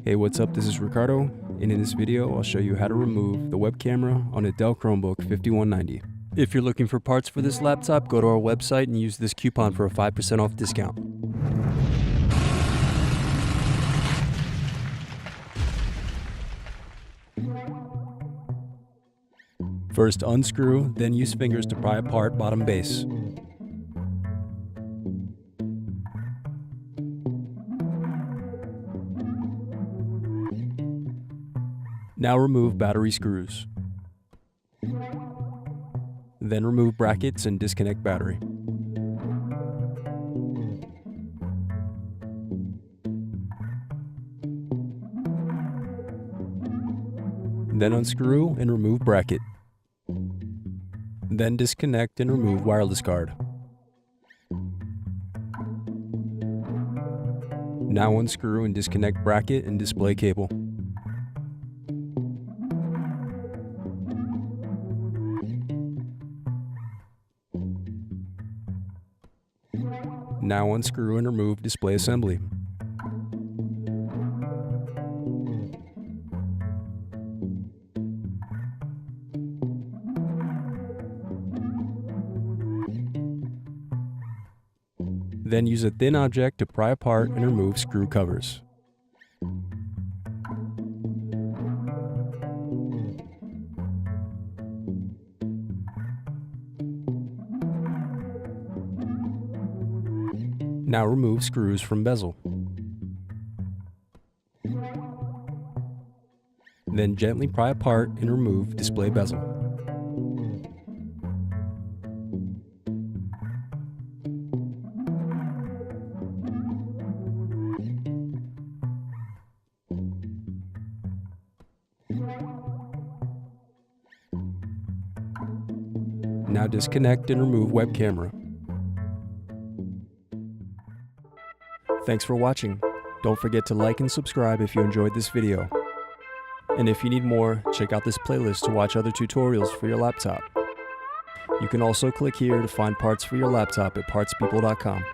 Hey, what's up? This is Ricardo, and in this video I'll show you how to remove the web camera on a Dell Chromebook 5190. If you're looking for parts for this laptop, go to our website and use this coupon for a 5% off discount. First unscrew, then use fingers to pry apart bottom base. Now remove battery screws. Then remove brackets and disconnect battery. Then unscrew and remove bracket. Then disconnect and remove wireless card. Now unscrew and disconnect bracket and display cable. Now unscrew and remove display assembly. Then use a thin object to pry apart and remove screw covers. Now remove screws from bezel. Then gently pry apart and remove display bezel. Now disconnect and remove web camera. Thanks for watching. Don't forget to like and subscribe if you enjoyed this video. And if you need more, check out this playlist to watch other tutorials for your laptop. You can also click here to find parts for your laptop at partspeople.com.